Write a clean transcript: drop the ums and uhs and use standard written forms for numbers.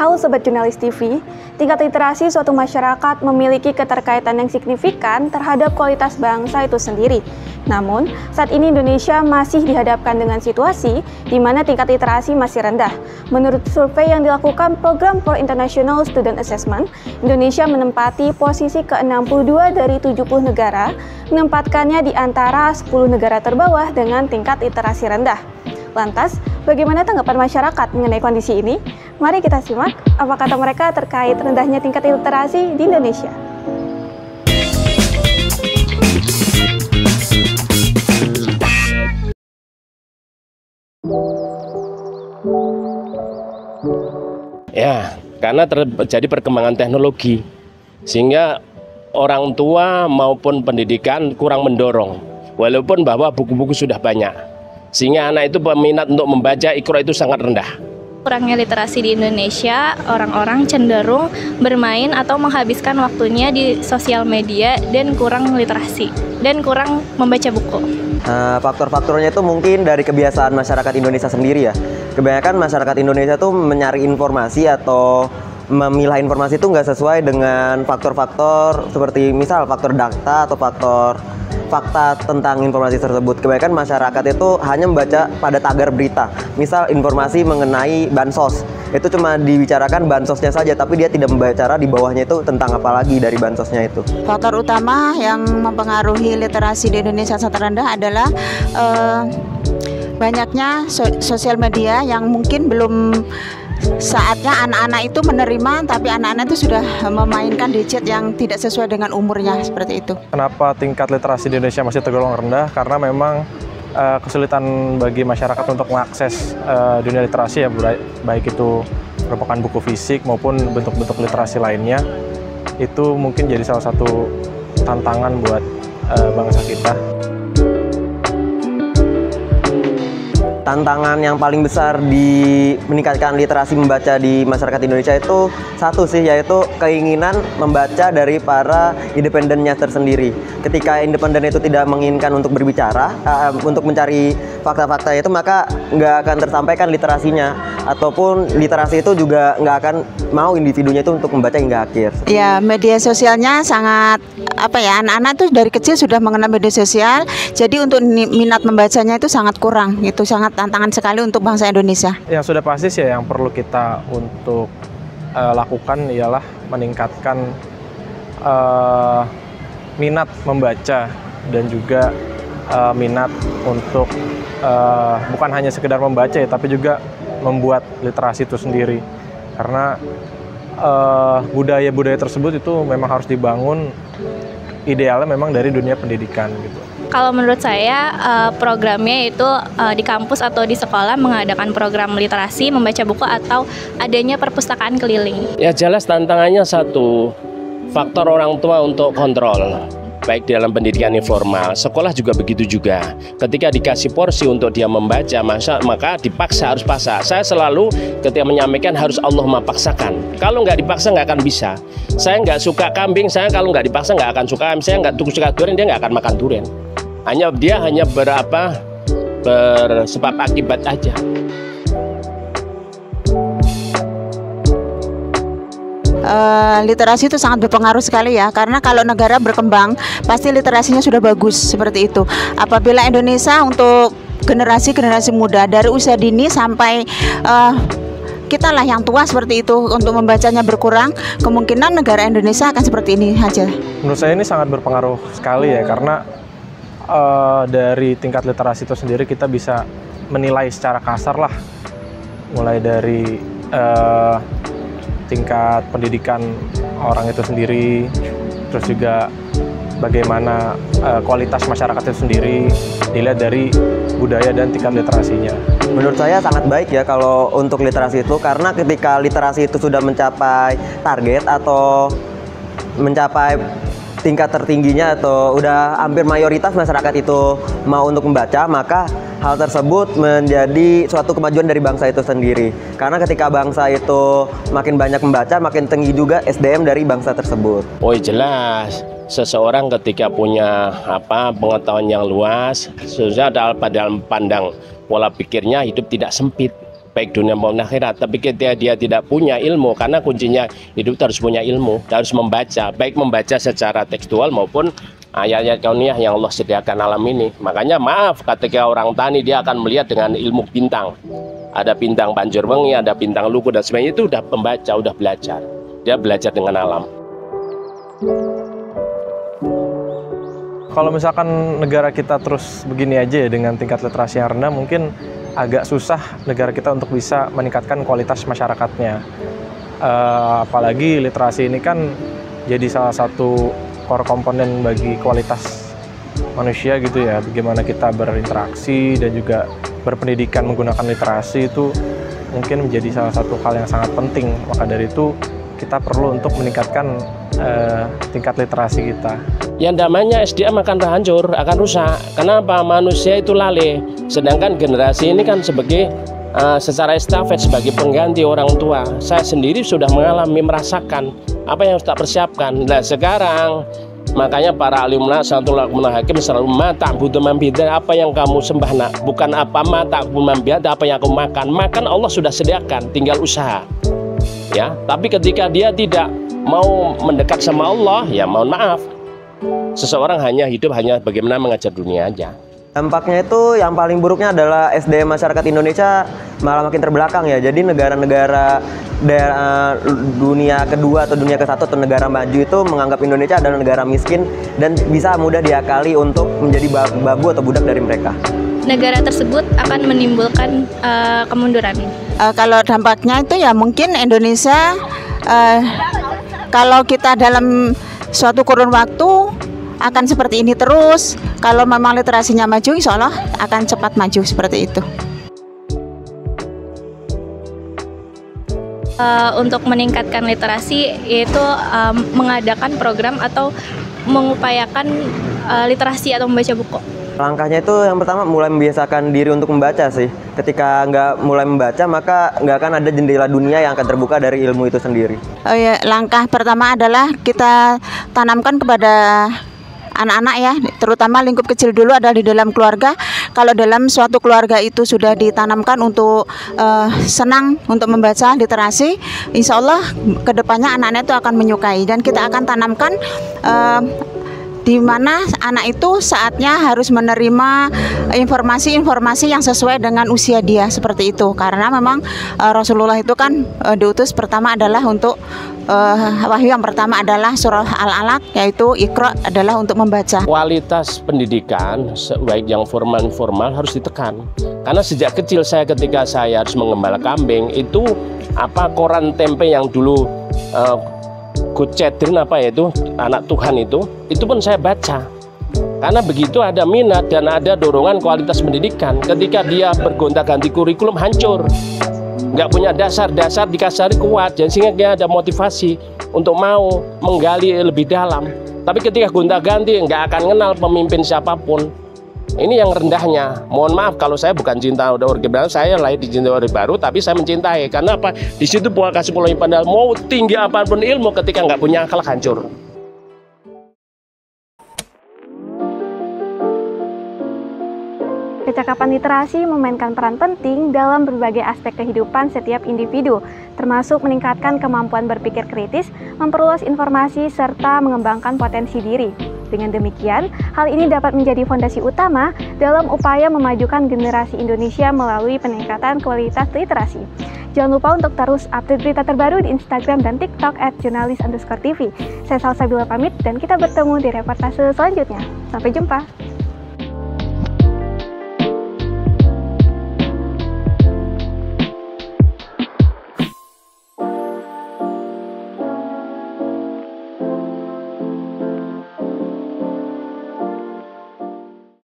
Halo Sobat Jurnalis TV, tingkat literasi suatu masyarakat memiliki keterkaitan yang signifikan terhadap kualitas bangsa itu sendiri. Namun, saat ini Indonesia masih dihadapkan dengan situasi di mana tingkat literasi masih rendah. Menurut survei yang dilakukan Program for International Student Assessment, Indonesia menempati posisi ke-62 dari 70 negara, menempatkannya di antara 10 negara terbawah dengan tingkat literasi rendah. Lantas, bagaimana tanggapan masyarakat mengenai kondisi ini? Mari kita simak apa kata mereka terkait rendahnya tingkat literasi di Indonesia. Ya, karena terjadi perkembangan teknologi, sehingga orang tua maupun pendidikan kurang mendorong, walaupun bahwa buku-buku sudah banyak, sehingga anak itu peminat untuk membaca Iqra itu sangat rendah. Kurangnya literasi di Indonesia, orang-orang cenderung bermain atau menghabiskan waktunya di sosial media dan kurang literasi dan kurang membaca buku. Faktor-faktornya itu mungkin dari kebiasaan masyarakat Indonesia sendiri ya. Kebanyakan masyarakat Indonesia tuh mencari informasi atau memilah informasi itu nggak sesuai dengan faktor-faktor seperti misal faktor data atau fakta tentang informasi tersebut. Kebanyakan masyarakat itu hanya membaca pada tagar berita. Misal informasi mengenai bansos, itu cuma dibicarakan bansosnya saja, tapi dia tidak membaca di bawahnya itu tentang apa lagi dari bansosnya itu. Faktor utama yang mempengaruhi literasi di Indonesia sangat rendah adalah banyaknya sosial media yang mungkin belum saatnya anak-anak itu menerima, tapi anak-anak itu sudah memainkan gadget yang tidak sesuai dengan umurnya, seperti itu. Kenapa tingkat literasi di Indonesia masih tergolong rendah? Karena memang kesulitan bagi masyarakat untuk mengakses dunia literasi ya, baik itu merupakan buku fisik maupun bentuk-bentuk literasi lainnya. Itu mungkin jadi salah satu tantangan buat bangsa kita. Tantangan yang paling besar di meningkatkan literasi membaca di masyarakat Indonesia itu satu sih, yaitu keinginan membaca dari para independennya tersendiri. Ketika independen itu tidak menginginkan untuk berbicara, untuk mencari fakta-fakta itu, maka nggak akan tersampaikan literasinya, ataupun literasi itu juga nggak akan mau individunya itu untuk membaca hingga akhir. Ya, media sosialnya sangat anak-anak tuh dari kecil sudah mengenal media sosial, jadi untuk minat membacanya itu sangat kurang, itu sangat tantangan sekali untuk bangsa Indonesia. Yang sudah pasti sih yang perlu kita untuk lakukan ialah meningkatkan minat membaca dan juga minat untuk bukan hanya sekedar membaca ya, tapi juga membuat literasi itu sendiri. Karena budaya-budaya tersebut itu memang harus dibangun, idealnya memang dari dunia pendidikan gitu. Kalau menurut saya programnya itu di kampus atau di sekolah mengadakan program literasi, membaca buku atau adanya perpustakaan keliling. Ya jelas tantangannya satu, faktor orang tua untuk kontrol, baik dalam pendidikan informal, sekolah juga begitu juga. Ketika dikasih porsi untuk dia membaca, maka dipaksa harus paksa. Saya selalu ketika menyampaikan harus Allah mempaksakan. Kalau nggak dipaksa nggak akan bisa. Saya nggak suka kambing, saya kalau nggak dipaksa nggak akan suka. Saya nggak suka durian, dia nggak akan makan durian. Dia hanya bersebab akibat aja. Literasi itu sangat berpengaruh sekali ya, karena kalau negara berkembang pasti literasinya sudah bagus seperti itu. Apabila Indonesia untuk generasi muda dari usia dini sampai kita lah yang tua seperti itu untuk membacanya berkurang, kemungkinan negara Indonesia akan seperti ini aja. Menurut saya ini sangat berpengaruh sekali ya, karena dari tingkat literasi itu sendiri kita bisa menilai secara kasar lah, mulai dari tingkat pendidikan orang itu sendiri, terus juga bagaimana kualitas masyarakat itu sendiri dilihat dari budaya dan tingkat literasinya. Menurut saya sangat baik ya kalau untuk literasi itu, karena ketika literasi itu sudah mencapai target atau mencapai tingkat tertingginya atau udah hampir mayoritas masyarakat itu mau untuk membaca, maka hal tersebut menjadi suatu kemajuan dari bangsa itu sendiri. Karena ketika bangsa itu makin banyak membaca, makin tinggi juga SDM dari bangsa tersebut. Oh jelas, seseorang ketika punya pengetahuan yang luas, seharusnya dalam pandang pola pikirnya hidup tidak sempit. baik dunia maupun akhirat. Tapi ketika dia tidak punya ilmu, karena kuncinya hidup harus punya ilmu, harus membaca, baik membaca secara tekstual maupun ayat-ayat kauniyah yang Allah sediakan alam ini. Makanya maaf, ketika orang tani dia akan melihat dengan ilmu bintang. Ada bintang Banjarwengi, ada bintang Luku dan sebagainya, itu udah pembaca, udah belajar. Dia belajar dengan alam. Kalau misalkan negara kita terus begini aja ya dengan tingkat literasi yang rendah, mungkin agak susah negara kita untuk bisa meningkatkan kualitas masyarakatnya. Apalagi literasi ini kan jadi salah satu core komponen bagi kualitas manusia gitu ya. Bagaimana kita berinteraksi dan juga berpendidikan menggunakan literasi itu mungkin menjadi salah satu hal yang sangat penting. Maka dari itu kita perlu untuk meningkatkan tingkat literasi kita. Yang namanya SDM akan hancur, akan rusak. Kenapa? Manusia itu lalai. Sedangkan generasi ini kan sebagai secara estafet sebagai pengganti orang tua. Saya sendiri sudah mengalami, merasakan apa yang harus tak persiapkan. Nah sekarang makanya para alimullah sanatullah hakim selalu mata butuh mambidan, apa yang kamu sembah nak, bukan apa mata mambidan, apa yang kamu makan. Makan Allah sudah sediakan, tinggal usaha. Ya, tapi ketika dia tidak mau mendekat sama Allah, ya mohon maaf, seseorang hanya hidup hanya bagaimana mengajar dunia aja. Dampaknya itu yang paling buruknya adalah SDM masyarakat Indonesia malah makin terbelakang ya. Jadi negara-negara dunia kedua atau dunia ke-1 atau negara maju itu menganggap Indonesia adalah negara miskin dan bisa mudah diakali untuk menjadi babu atau budak dari mereka. Negara tersebut akan menimbulkan kemunduran. Kalau dampaknya itu ya mungkin Indonesia kalau kita dalam suatu kurun waktu akan seperti ini terus. Kalau memang literasinya maju, insya Allah akan cepat maju seperti itu. Untuk meningkatkan literasi yaitu mengadakan program atau mengupayakan literasi atau membaca buku. Langkahnya itu yang pertama mulai membiasakan diri untuk membaca sih. Ketika nggak mulai membaca maka nggak akan ada jendela dunia yang akan terbuka dari ilmu itu sendiri. Langkah pertama adalah kita tanamkan kepada anak-anak ya, terutama lingkup kecil dulu adalah di dalam keluarga. Kalau dalam suatu keluarga itu sudah ditanamkan untuk senang untuk membaca literasi, insya Allah kedepannya anak-anak itu akan menyukai. Dan kita akan tanamkan di mana anak itu saatnya harus menerima informasi-informasi yang sesuai dengan usia dia seperti itu. Karena memang Rasulullah itu kan diutus pertama adalah untuk wahyu yang pertama adalah surah Al-Alaq, yaitu Iqra adalah untuk membaca. Kualitas pendidikan baik yang formal informal harus ditekan. Karena sejak kecil saya ketika saya harus mengembala kambing itu koran tempe yang dulu Kucedrin apa ya itu anak Tuhan itu pun saya baca. Karena begitu ada minat dan ada dorongan kualitas pendidikan. Ketika dia bergonta-ganti kurikulum hancur, nggak punya dasar dikasari kuat, dan sehingga dia ada motivasi untuk mau menggali lebih dalam. Tapi ketika gonta-ganti nggak akan kenal pemimpin siapapun. Ini yang rendahnya. Mohon maaf kalau saya bukan cinta Orde Baru, saya lahir di cinta Orde Baru, tapi saya mencintai. Karena apa? Di situ buah kasih pulau padahal mau tinggi apapun ilmu ketika nggak punya akal hancur. Kecakapan literasi memainkan peran penting dalam berbagai aspek kehidupan setiap individu, termasuk meningkatkan kemampuan berpikir kritis, memperluas informasi, serta mengembangkan potensi diri. Dengan demikian, hal ini dapat menjadi fondasi utama dalam upaya memajukan generasi Indonesia melalui peningkatan kualitas literasi. Jangan lupa untuk terus update berita terbaru di Instagram dan TikTok @jurnalis_tv. Saya Salsabila pamit dan kita bertemu di reportase selanjutnya. Sampai jumpa.